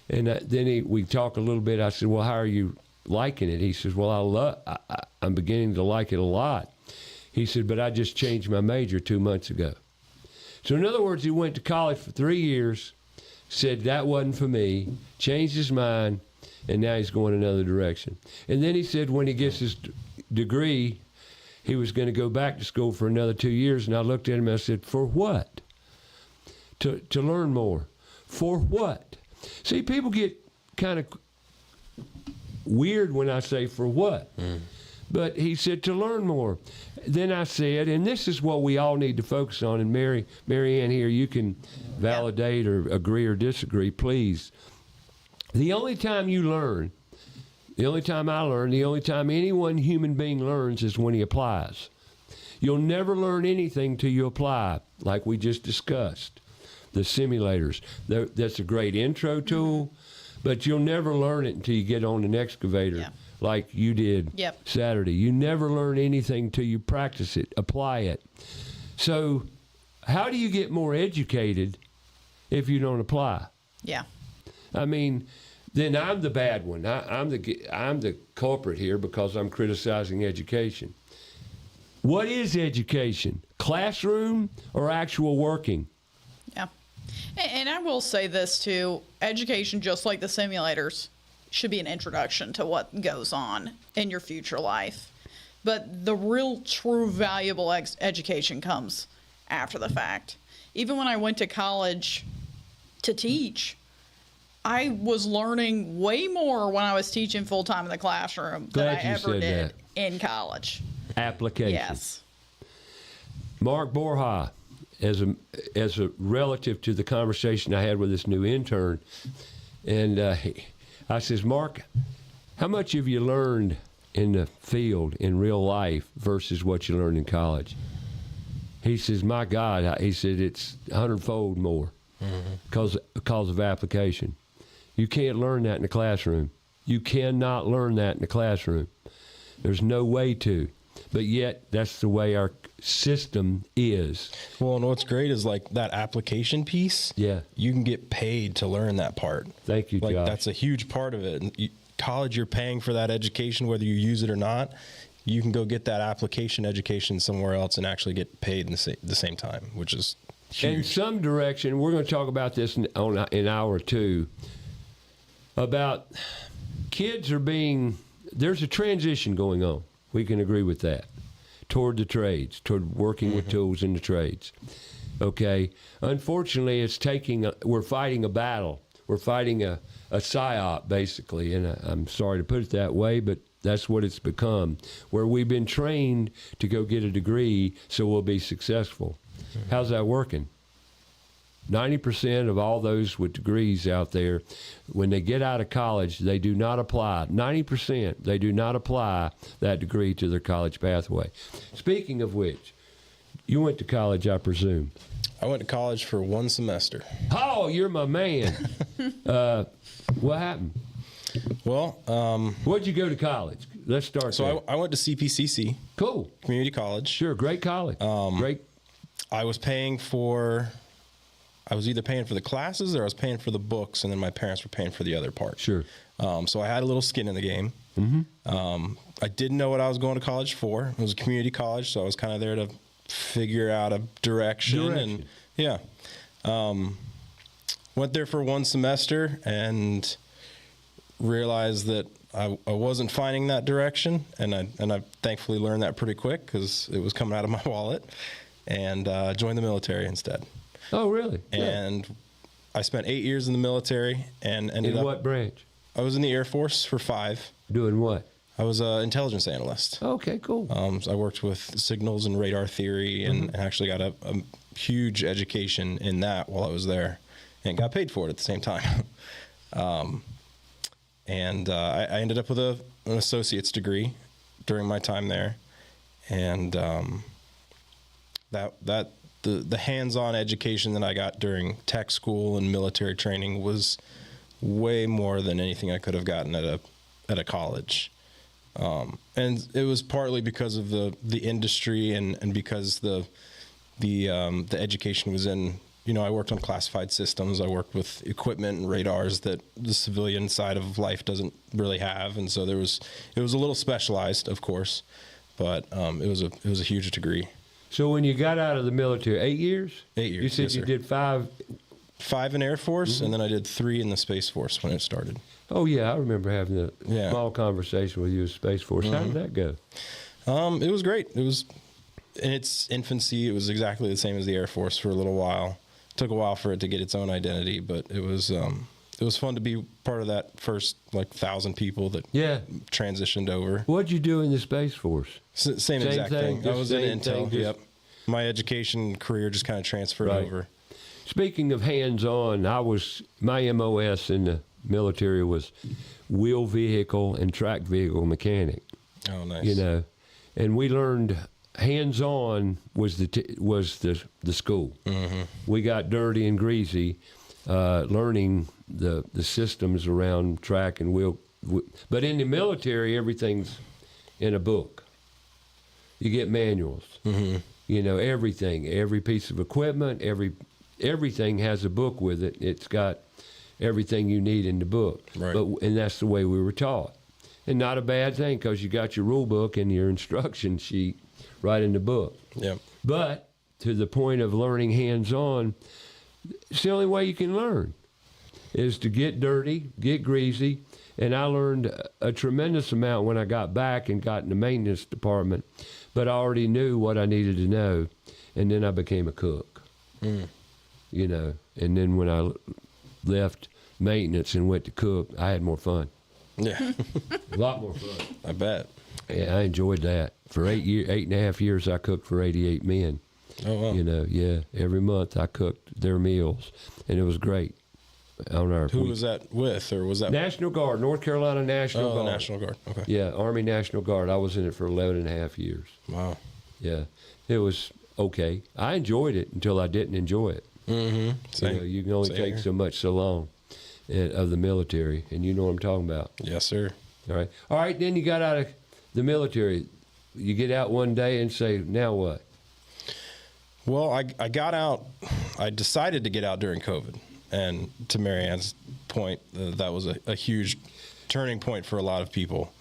And then we talked a little bit. I said, "Well, how are you liking it?" He says, "Well, I'm beginning to like it a lot." He said, "But I just changed my major 2 months ago." So in other words, he went to college for 3 years, said that wasn't for me, changed his mind, and now he's going another direction. And then he said when he gets his degree, he was going to go back to school for another 2 years. And I looked at him and I said, "For what?" To learn more. For what? See, people get kind of weird when I say for what. But he said to learn more. Then I said, and this is what we all need to focus on, and Mary Ann here, you can validate or agree or disagree, please. The only time you learn, the only time I learn, the only time any one human being learns is when he applies. You'll never learn anything till you apply, like we just discussed. The simulators, that's a great intro tool, but you'll never learn it until you get on an excavator like you did Saturday. You never learn anything till you practice it, apply it. So how do you get more educated if you don't apply? Yeah. I mean, then I'm the bad one. I'm the culprit here because I'm criticizing education. What is education? Classroom or actual working? Yeah. And I will say this too, education, just like the simulators, should be an introduction to what goes on in your future life. But the real, true, valuable education comes after the fact. Even when I went to college to teach, I was learning way more when I was teaching full-time in the classroom than I ever did in college. Application. Yes. Mark Borja, as a relative to the conversation I had with this new intern, and I says, Mark, how much have you learned in the field in real life versus what you learned in college? He says, my God, he said, it's 100-fold more because of application. You can't learn that in the classroom. You cannot learn that in the classroom. There's no way to. But yet, that's the way our system is. Well, and what's great is like that application piece. Yeah. You can get paid to learn that part. Thank you, like Josh. That's a huge part of it. And college, you're paying for that education, whether you use it or not. You can go get that application education somewhere else and actually get paid in the same time, which is huge. In some direction, we're going to talk about this in hour two, about kids there's a transition going on. We can agree with that, toward the trades, toward working with tools in the trades. Okay? Unfortunately, we're fighting a battle. We're fighting a psyop, basically, and I'm sorry to put it that way, but that's what it's become, where we've been trained to go get a degree so we'll be successful. How's that working? 90% of all those with degrees out there, when they get out of college, they do not apply. 90%, they do not apply that degree to their college pathway. Speaking of which, you went to college, I presume. I went to college for 1 semester. Oh, you're my man. What happened? Well, Where'd you go to college? Let's start there. so I went to CPCC. Cool. Community college. Sure, great college. Great. I was either paying for the classes or I was paying for the books, and then my parents were paying for the other part. Sure. So I had a little skin in the game. I didn't know what I was going to college for. It was a community college, so I was kind of there to figure out a direction. And yeah. Went there for 1 semester and realized that I wasn't finding that direction, and I thankfully learned that pretty quick because it was coming out of my wallet, and joined the military instead. Oh, really? And I spent 8 years in the military and ended up. In what branch? I was in the Air Force for 5. Doing what? I was an intelligence analyst. Okay, cool. So I worked with signals and radar theory, and actually got a huge education in that while I was there, and got paid for it at the same time. And I ended up with an associate's degree during my time there, and the hands-on education that I got during tech school and military training was way more than anything I could have gotten at a college. And it was partly because of the industry and because the education was in, I worked on classified systems. I worked with equipment and radars that the civilian side of life doesn't really have. And so it was a little specialized, of course, but it was a huge degree. So when you got out of the military, 8 years? 8 years. You said yes, you sir. did 5. 5 in Air Force, and then I did 3 in the Space Force when it started. Oh, yeah, I remember having a small conversation with you at Space Force. How did that go? It was great. It was in its infancy. It was exactly the same as the Air Force for a little while. It took a while for it to get its own identity, but it was fun to be part of that first 1,000 people that transitioned over. What'd you do in the Space Force? Same exact thing. I was in Intel. Yep. My education career just kind of transferred over. Speaking of hands-on, my MOS in the military was wheel vehicle and track vehicle mechanic. Oh, nice. And we learned hands-on was the school. Mm-hmm. We got dirty and greasy, learning the systems around track and wheel. But in the military, everything's in a book. You get manuals. Mm-hmm. Everything, every piece of equipment, everything has a book with it. It's got everything you need in the book. Right. And that's the way we were taught. And not a bad thing, because you got your rule book and your instruction sheet right in the book. Yeah. But to the point of learning hands-on, it's the only way you can learn is to get dirty, get greasy. And I learned a tremendous amount when I got back and got in the maintenance department, but I already knew what I needed to know. And then I became a cook, and then when I left maintenance and went to cook, I had more fun. Yeah. A lot more fun. I bet. Yeah, I enjoyed that. For 8.5 years, I cooked for 88 men. Oh, wow. You know, yeah. Every month I cooked their meals, and it was great. Who was that with, or was that National Guard, North Carolina National Guard. National Guard? Okay. Yeah, Army National Guard. I was in it for 11 and a half years. Wow. Yeah, it was okay. I enjoyed it until I didn't enjoy it. Mm-hmm. You know, you can only take so much so long of the military, and you know what I'm talking about. Yes, sir. All right. Then you got out of the military. You get out one day and say, now what? Well, I got out. I decided to get out during COVID. And to Mary Ann's point, that was a huge turning point for a lot of people.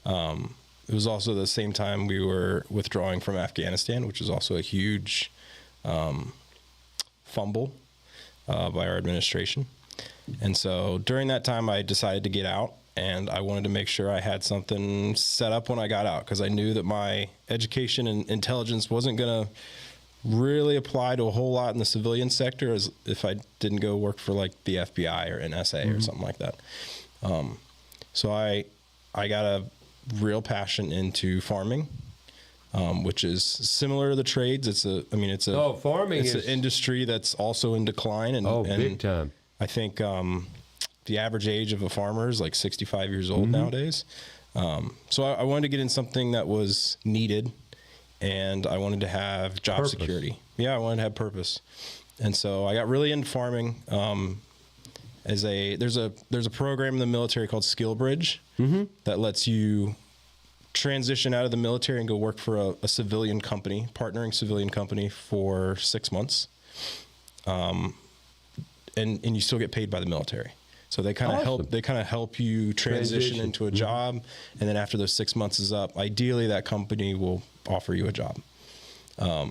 It was also the same time we were withdrawing from Afghanistan, which was also a huge fumble by our administration. And so during that time, I decided to get out, and I wanted to make sure I had something set up when I got out, because I knew that my education and intelligence wasn't going to really apply to a whole lot in the civilian sector as if I didn't go work for like the FBI or NSA or something like that. So I got a real passion into farming, which is similar to the trades. Farming is an industry that's also in decline, and big time. I think the average age of a farmer is like 65 years old nowadays. So I wanted to get in something that was needed, and I wanted to have job security. Yeah, I wanted to have purpose. And so I got really into farming. There's a program in the military called SkillBridge that lets you transition out of the military and go work for a civilian company, partnering civilian company for 6 months. And you still get paid by the military. So they kind of help you transition into a job, and then after those 6 months is up, ideally that company will offer you a job.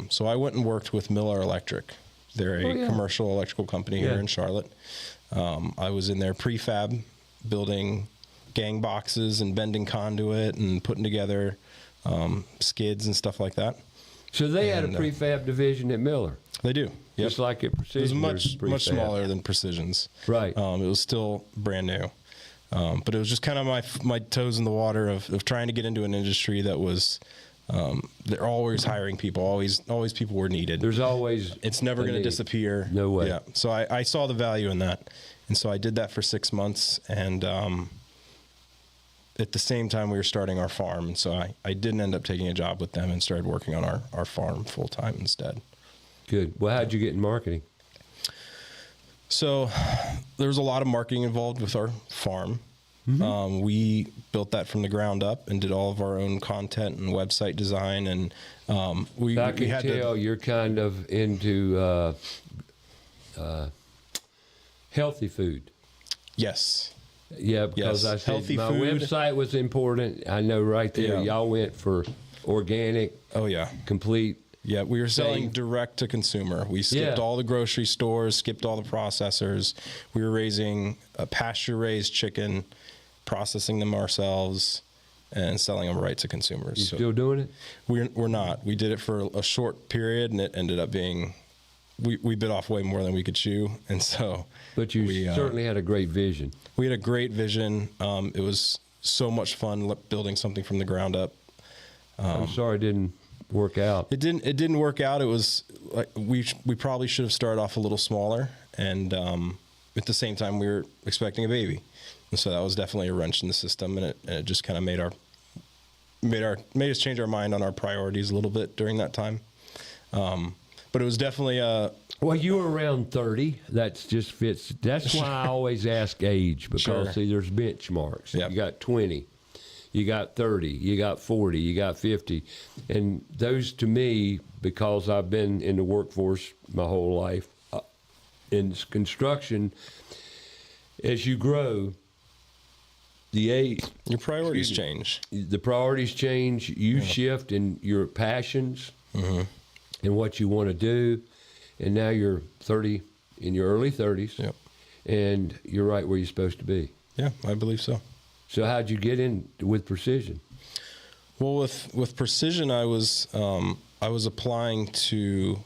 So I went and worked with Miller Electric. They're a commercial electrical company here in Charlotte. I was in their prefab, building gang boxes and bending conduit and putting together skids and stuff like that. So they had a prefab division at Miller. They do. Yep. Just like at Precision. It was much smaller than Precision's. Right. It was still brand new. But it was just kind of my toes in the water of trying to get into an industry that was, they're always hiring people. Always people were needed. There's always. It's never going to disappear. No way. Yeah. So I saw the value in that. And so I did that for 6 months. And at the same time, we were starting our farm. And so I didn't end up taking a job with them and started working on our farm full time instead. Good. Well, how'd you get in marketing? So there was a lot of marketing involved with our farm. We built that from the ground up and did all of our own content and website design. And I can tell you're kind of into healthy food. Yes. Yeah, because I said healthy my food. website was important. I know right there, y'all went for organic. Oh, yeah. Complete. Yeah, we were selling direct to consumer. We skipped all the grocery stores, skipped all the processors. We were raising pasture-raised chicken, processing them ourselves, and selling them right to consumers. You still doing it? We're not. We did it for a short period, and it ended up being we bit off way more than we could chew, and so. But you certainly had a great vision. We had a great vision. It was so much fun building something from the ground up. I'm sorry it didn't work out. It didn't work out. It was like we probably should have started off a little smaller, and at the same time we were expecting a baby, and so that was definitely a wrench in the system, and it just kind of made us change our mind on our priorities a little bit during that time. But it was definitely well, you were around 30. That just fits. That's why I always ask age, because see, there's benchmarks. Yep. You got 20. You got 30, you got 40, you got 50. And those, to me, because I've been in the workforce my whole life, in construction, as you grow, the age... Your priorities change. The priorities change. You shift in your passions and what you want to do. And now you're 30, in your early 30s, and you're right where you're supposed to be. Yeah, I believe so. So how'd you get in with Precision? Well, with Precision, I was applying to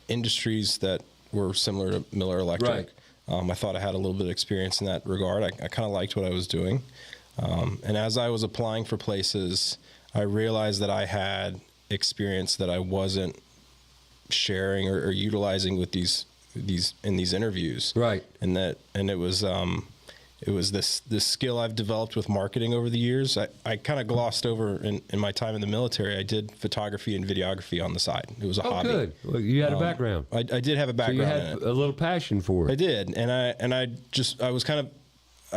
industries that were similar to Miller Electric. Right. I thought I had a little bit of experience in that regard. I kind of liked what I was doing. And as I was applying for places, I realized that I had experience that I wasn't sharing or utilizing with these in these interviews. Right. And it was this skill I've developed with marketing over the years. I kind of glossed over in my time in the military. I did photography and videography on the side. It was a hobby. Good. Well, you had a background. I did have a So background you in had it. a little passion for it. I did, and I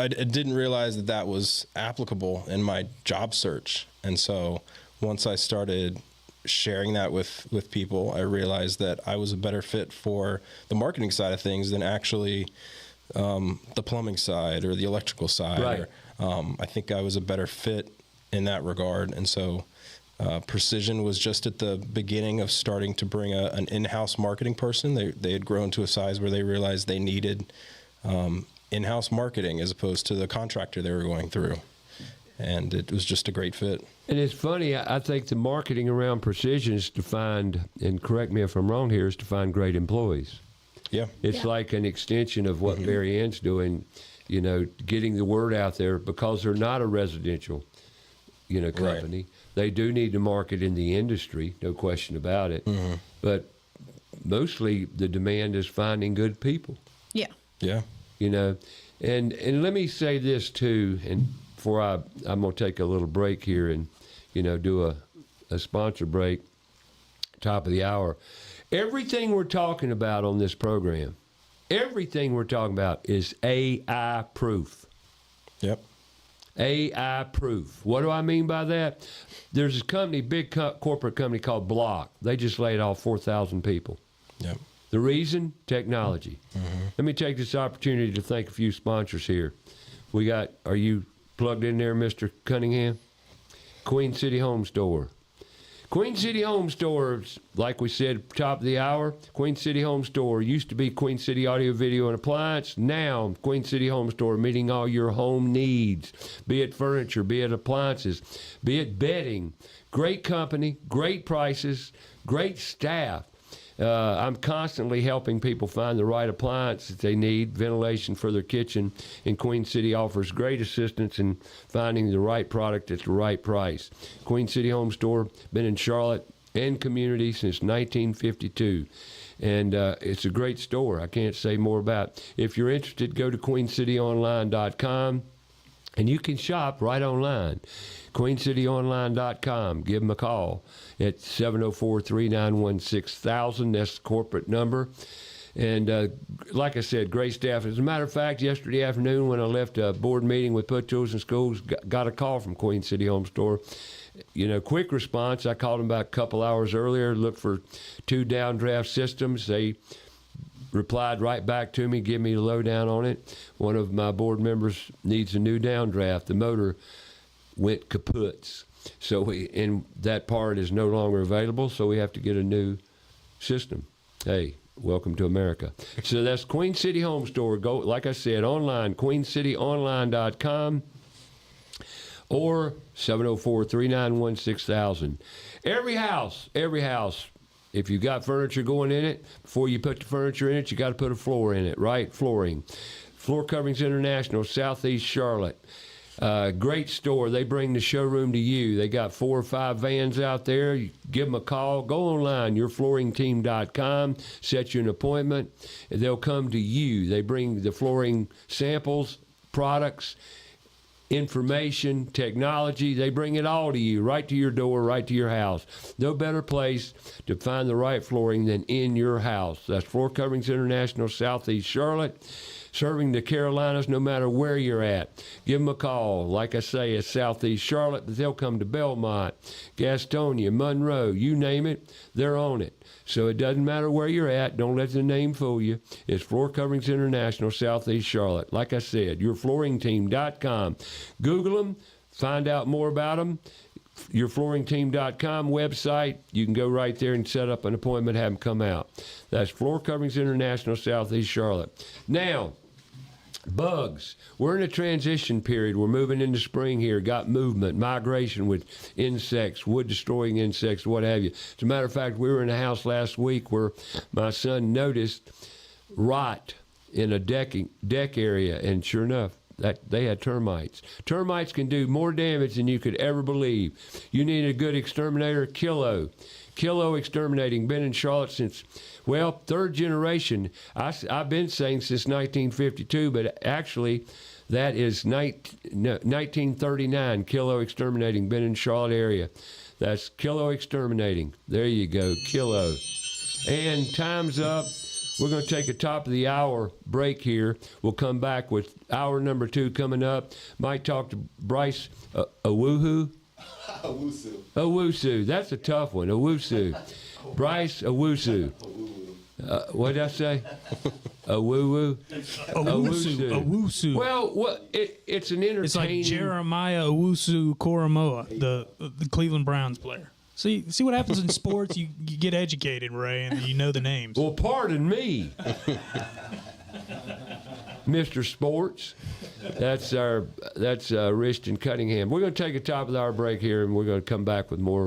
didn't realize that was applicable in my job search. And so once I started sharing that with people, I realized that I was a better fit for the marketing side of things than actually the plumbing side or the electrical side. Right. I think I was a better fit in that regard. And so Precision was just at the beginning of starting to bring an in-house marketing person. They had grown to a size where they realized they needed in-house marketing as opposed to the contractor they were going through. And it was just a great fit. And it's funny, I think the marketing around Precision is to find, and correct me if I'm wrong here, is to find great employees. Yeah. It's like an extension of what Mary Ann's doing, getting the word out there, because they're not a residential, company. Right. They do need to market in the industry, no question about it. Mm-hmm. But mostly the demand is finding good people. Yeah. Yeah. And let me say this too, and before I'm going to take a little break here and, do a sponsor break, top of the hour. Everything we're talking about on this program, everything we're talking about is AI proof. Yep. AI proof. What do I mean by that? There's a company, big corporate company called Block. They just laid off 4,000 people. Yep. The reason? Technology. Mm-hmm. Let me take this opportunity to thank a few sponsors here. Are you plugged in there, Mr. Cunningham? Queen City Home Store. Queen City Home Store, like we said, top of the hour, Queen City Home Store used to be Queen City Audio, Video, and Appliance. Now, Queen City Home Store, meeting all your home needs, be it furniture, be it appliances, be it bedding. Great company, great prices, great staff. I'm constantly helping people find the right appliance that they need, ventilation for their kitchen, and Queen City offers great assistance in finding the right product at the right price. Queen City Home Store, been in Charlotte and community since 1952, and it's a great store. I can't say more about it. If you're interested, go to queencityonline.com, and you can shop right online. QueenCityOnline.com. Give them a call at 704-391-6000. That's the corporate number. And like I said, great staff. As a matter of fact, yesterday afternoon when I left a board meeting with Put Tools in Schools, got a call from Queen City Home Store. Quick response. I called them about a couple hours earlier, looked for 2 downdraft systems. They replied right back to me, give me the lowdown on it. One of my board members needs a new downdraft. The motor went kaputs. And that part is no longer available, so we have to get a new system. Hey, welcome to America. So that's Queen City Home Store. Go, like I said, online, queencityonline.com or 704-391-6000. Every house, if you've got furniture going in it, before you put the furniture in it, you got to put a floor in it, right? Flooring. Floor Coverings International, Southeast Charlotte. Great store. They bring the showroom to you. They got 4 or 5 vans out there. You give them a call. Go online, yourflooringteam.com. Set you an appointment. They'll come to you. They bring the flooring samples, products, information, technology. They bring it all to you, right to your door, right to your house. No better place to find the right flooring than in your house. That's Floor Coverings International, Southeast Charlotte. Serving the Carolinas no matter where you're at. Give them a call. Like I say, it's Southeast Charlotte, but they'll come to Belmont, Gastonia, Monroe, you name it, they're on it. So it doesn't matter where you're at. Don't let the name fool you. It's Floor Coverings International, Southeast Charlotte. Like I said, yourflooringteam.com. Google them, find out more about them. Yourflooringteam.com website. You can go right there and set up an appointment, have them come out. That's Floor Coverings International, Southeast Charlotte. Now, bugs. We're in a transition period. We're moving into spring here. Got movement, migration with insects, wood-destroying insects, what have you. As a matter of fact, we were in a house last week where my son noticed rot in a deck area, and sure enough, they had termites. Termites can do more damage than you could ever believe. You need a good exterminator, Kilo. Kilo Exterminating, been in Charlotte since, well, third generation. I've been saying since 1952, but actually that is 1939. Kilo Exterminating, been in Charlotte area. That's Kilo Exterminating. There you go, Kilo. And time's up. We're going to take a top of the hour break here. We'll come back with hour number 2 coming up. Might talk to Bryce Awuzie. Awuzie. That's a tough one. Awuzie. Bryce Awuzie. What did I say? Awuzie. Awuzie. Well, it's an entertaining. It's like Jeremiah Owusu Koromoa, the Cleveland Browns player. See what happens in sports? You get educated, Ray, and you know the names. Well, pardon me, Mr. Sports. That's Rishton Cunningham. We're going to take a top of the hour break here, and we're going to come back with more.